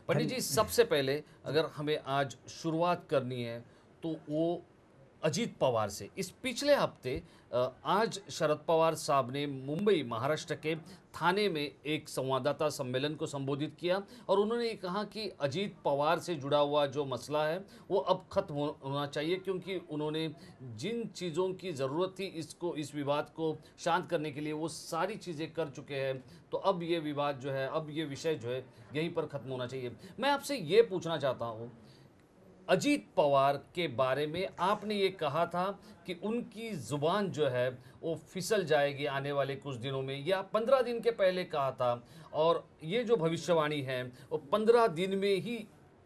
पंडित जी, सबसे पहले अगर हमें आज शुरुआत करनी है तो वो अजीत पवार से। इस पिछले हफ्ते आज शरद पवार साहब ने मुंबई महाराष्ट्र के थाने में एक संवाददाता सम्मेलन को संबोधित किया और उन्होंने ये कहा कि अजीत पवार से जुड़ा हुआ जो मसला है वो अब खत्म होना चाहिए, क्योंकि उन्होंने जिन चीज़ों की ज़रूरत थी इस विवाद को शांत करने के लिए वो सारी चीज़ें कर चुके हैं। तो अब ये विवाद जो है, अब ये विषय जो है यहीं पर ख़त्म होना चाहिए। मैं आपसे ये पूछना चाहता हूँ, अजीत पवार के बारे में आपने ये कहा था कि उनकी ज़ुबान जो है वो फिसल जाएगी आने वाले कुछ दिनों में, या 15 दिन के पहले कहा था, और ये जो भविष्यवाणी है वो 15 दिन में ही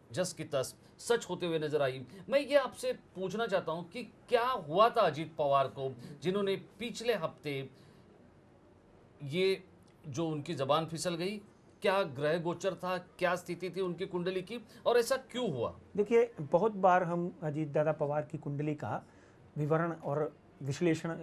जस की तस सच होते हुए नजर आई। मैं ये आपसे पूछना चाहता हूँ कि क्या हुआ था अजीत पवार को, जिन्होंने पिछले हफ्ते ये जो उनकी ज़बान फिसल गई, क्या ग्रह गोचर था, क्या स्थिति थी उनकी कुंडली की, और ऐसा क्यों हुआ? देखिए, बहुत बार हम अजीत दादा पवार की कुंडली का विवरण और विश्लेषण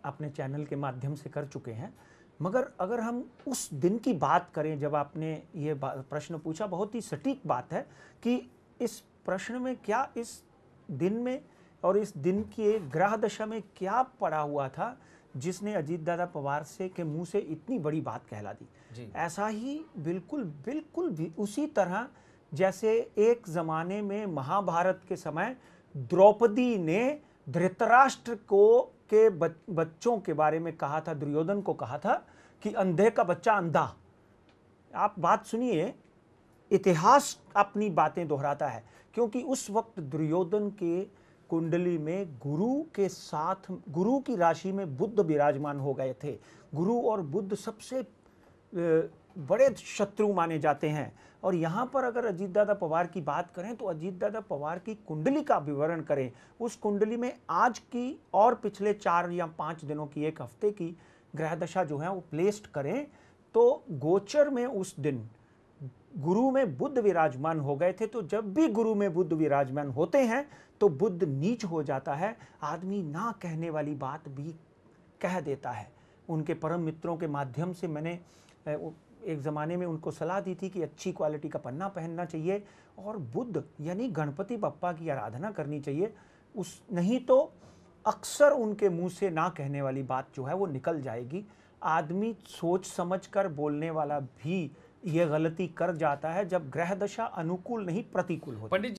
अपने चैनल के माध्यम से कर चुके हैं। मगर अगर हम उस दिन की बात करें जब आपने ये प्रश्न पूछा, बहुत ही सटीक बात है कि इस प्रश्न में क्या इस दिन में और इस दिन की ग्रह दशा में क्या पड़ा हुआ था जिसने अजीत दादा पवार से के मुंह से इतनी बड़ी बात कहला दी। जी। ऐसा ही बिल्कुल बिल्कुल भी उसी तरह जैसे एक जमाने में महाभारत के समय द्रौपदी ने धृतराष्ट्र को के बच्चों के बारे में कहा था, दुर्योधन को कहा था कि अंधे का बच्चा अंधा। आप बात सुनिए, इतिहास अपनी बातें दोहराता है, क्योंकि उस वक्त दुर्योधन के कुंडली में गुरु के साथ गुरु की राशि में बुध विराजमान हो गए थे। गुरु और बुध सबसे बड़े शत्रु माने जाते हैं। और यहाँ पर अगर अजीत दादा पवार की बात करें तो अजीत दादा पवार की कुंडली का विवरण करें, उस कुंडली में आज की और पिछले 4 या 5 दिनों की, एक हफ्ते की ग्रह दशा जो है वो प्लेस्ड करें तो गोचर में उस दिन गुरु में बुध विराजमान हो गए थे। तो जब भी गुरु में बुध विराजमान होते हैं तो बुध नीच हो जाता है, आदमी ना कहने वाली बात भी कह देता है। उनके परम मित्रों के माध्यम से मैंने एक ज़माने में उनको सलाह दी थी कि अच्छी क्वालिटी का पन्ना पहनना चाहिए और बुध यानी गणपति बप्पा की आराधना करनी चाहिए। उस नहीं तो अक्सर उनके मुंह से ना कहने वाली बात जो है वो निकल जाएगी। आदमी सोच समझ कर बोलने वाला भी ये गलती कर जाता है जब ग्रह दशा अनुकूल नहीं प्रतिकूल होती। पंडित